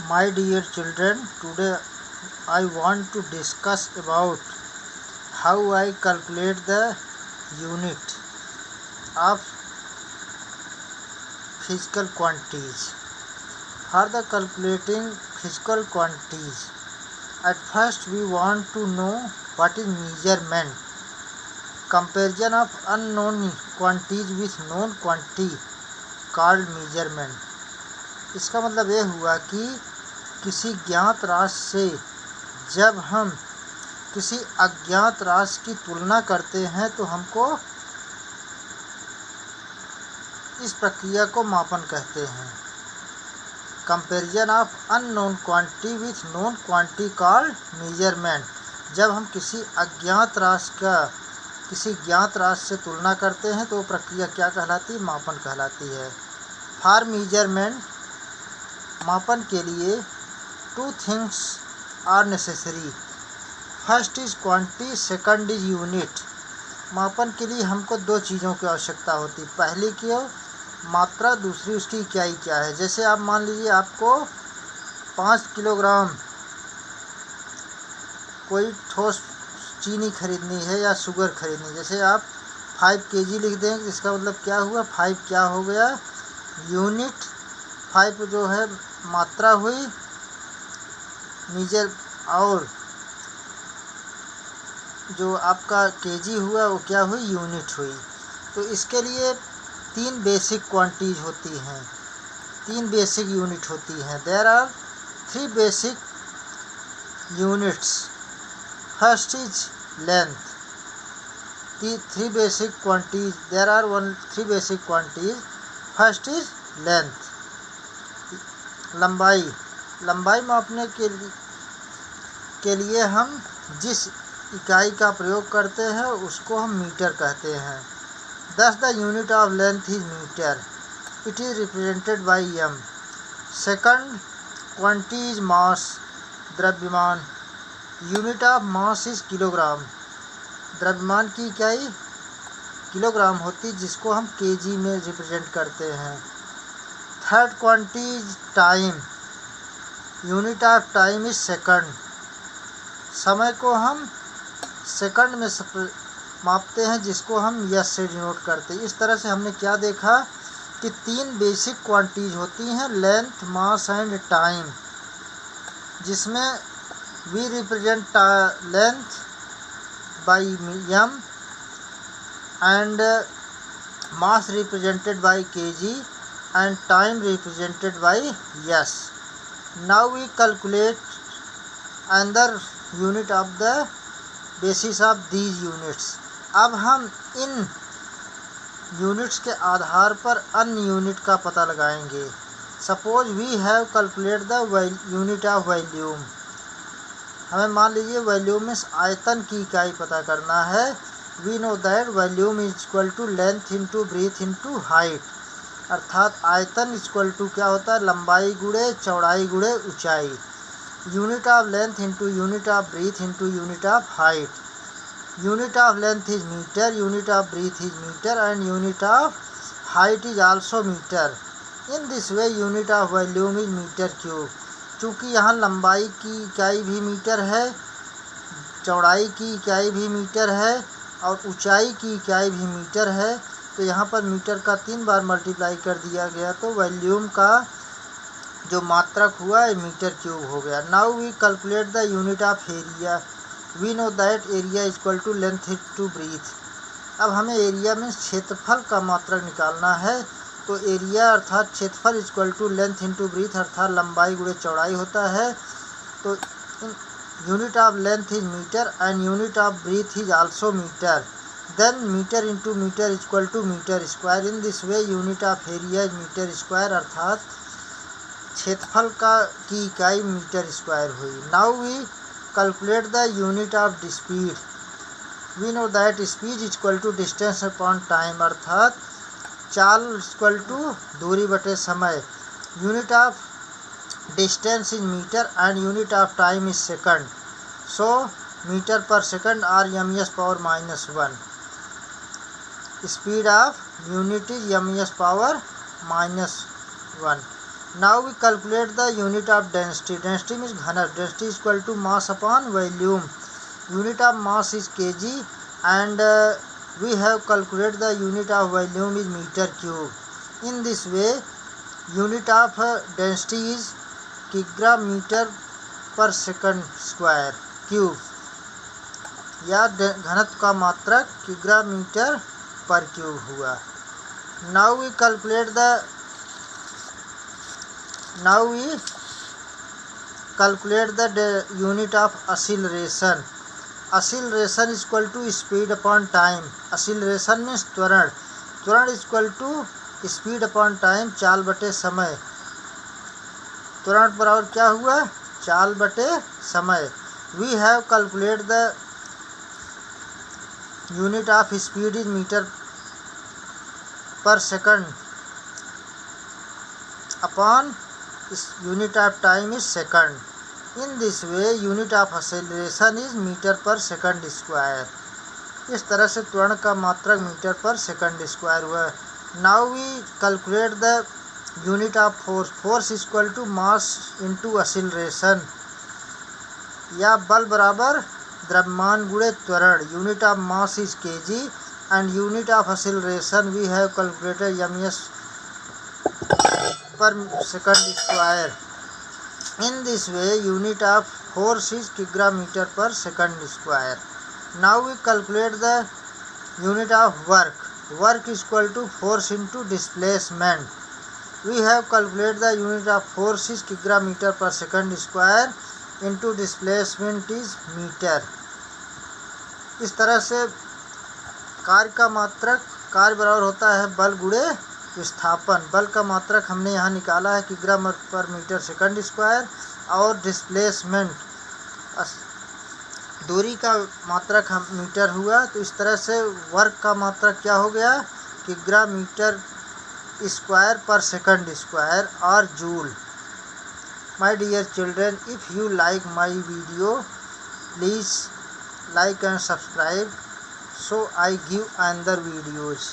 My dear children, today I want to discuss about how I calculate the unit of physical quantities. For the calculating physical quantities, at first we want to know what is measurement. Comparison of unknown quantities with known quantity called measurement. इसका मतलब ये हुआ कि किसी ज्ञात राशि से जब हम किसी अज्ञात राशि की तुलना करते हैं तो हमको इस प्रक्रिया को मापन कहते हैं। Comparison of unknown quantity with known quantity called measurement. जब हम किसी अज्ञात राशि का किसी ज्ञात राशि से तुलना करते हैं तो वो प्रक्रिया क्या कहलाती है? मापन कहलाती है। फॉर मेजरमेंट, मापन के लिए two things are necessary. First is quantity, second is unit. मापन के लिए हमको दो चीज़ों की आवश्यकता होती है। पहली की मात्रा, दूसरी उसकी इकाई क्या है। जैसे आप मान लीजिए आपको 5 किलोग्राम कोई ठोस चीनी खरीदनी है या शुगर खरीदनी। जैसे आप 5 kg लिख देंगे, इसका मतलब क्या हुआ? 5 क्या हो गया? यूनिट। 5 जो है मात्रा हुई, मीजर, और जो आपका केजी हुआ वो क्या हुई? यूनिट हुई। तो इसके लिए 3 बेसिक क्वांटिटीज होती हैं, 3 बेसिक यूनिट होती हैं। There are 3 basic units. First is length. 3 basic quantities, there are 3 basic quantities. First is length, लंबाई। लंबाई मापने के लिए हम जिस इकाई का प्रयोग करते हैं उसको हम मीटर कहते हैं। Thus the unit of length is meter. It is represented by m. Second quantity is mass, द्रव्यमान। Unit of mass is kilogram. द्रव्यमान की इकाई किलोग्राम होती, जिसको हम kg में रिप्रेजेंट करते हैं। Third quantity is time. Unit of time is second. समय को हम सेकंड में मापते हैं, जिसको हम यस से डिनोट करते हैं। इस तरह से हमने क्या देखा कि 3 बेसिक क्वांटिटीज होती हैं, लेंथ, मास एंड टाइम, जिसमें we represent length by M and mass represented by KG and time represented by S. Now we calculate अंदर unit of the basis of these units. अब हम इन units के आधार पर अन्य unit का पता लगाएंगे। Suppose we have calculate the unit of volume. हमें मान लीजिए वॉल्यूम में आयतन की इकाई पता करना है। We know that volume is equal to length into breadth into height. अर्थात आयतन इक्वल टू क्या होता है? लंबाई गुणे चौड़ाई गुणे ऊंचाई। Unit of length into unit of breadth into unit of height. Unit of length is metre, unit of breadth is metre and unit of height is also metre. In this way unit of volume is metre cube. चूँकि यहाँ लंबाई की इकाई भी metre है, चौड़ाई की इकाई भी मीटर है और ऊंचाई की इकाई भी मीटर है, तो यहाँ पर मीटर का 3 बार मल्टीप्लाई कर दिया गया, तो वॉल्यूम का जो मात्रक हुआ है मीटर क्यूब हो गया। Now we calculate the unit of area. We know that area equal to length to breadth. अब हमें एरिया में क्षेत्रफल का मात्रक निकालना है, तो एरिया अर्थात क्षेत्रफल equal to length into breadth, अर्थात लंबाई गुणे चौड़ाई होता है। तो unit of length is metre and unit of breadth is also metre. Then metre into metre equal to metre square. In this way unit of area is metre square, अर्थात क्षेत्रफल की इकाई मीटर स्क्वायर हुई। Now we calculate the unit of speed. We know that speed equal to distance upon time, अर्थात चाल equal to दूरी बटे समय। Unit of distance is metre and unit of time is second. So metre per second are MS. Power -1। Speed of unit is MS. Power -1। Now we calculate the unit of density. Density means घनत्व. Density is equal to mass upon volume. Unit of mass is kg, and we have calculated the unit of volume is meter cube. In this way, unit of density is kilogram meter per second square cube, या घनत्व का मात्रक kilogram metre पर cube हुआ. Now we calculate the unit of acceleration. Acceleration is equal to speed upon time. Acceleration means त्वरण. त्वरण is equal to speed upon time, चाल बटे समय. त्वरण बराबर क्या हुआ? चाल बटे समय. We have calculated the unit of speed is meter per second upon unit of time is second. In this way, unit of acceleration is meter per second square. इस तरह से त्वरण का मात्रक मीटर पर सेकंड स्क्वायर हुआ. Now we calculate the unit of force. Force is equal to mass into acceleration, या बल बराबर द्रव्यमान गुणे त्वरण. Unit of mass is kg and unit of acceleration we have calculated ms per second square. In this way, unit of force is kilogram meter per second square. Now we calculate the unit of work. Work is equal to force into displacement. We have calculated the unit of force is kilogram meter per second square into displacement is meter. इस तरह से कार्य का मात्रक, कार्य बराबर होता है बल गुणे विस्थापन. बल का मात्रक हमने यहाँ निकाला है किलोग्राम पर मीटर सेकंड स्क्वायर, और डिस्प्लेसमेंट दूरी का मात्रक हम मीटर हुआ. तो इस तरह से वर्क का मात्रक क्या हो गया? किलोग्राम मीटर स्क्वायर पर सेकंड स्क्वायर और joule. My dear children, if you like my video, please like and subscribe so I give another videos.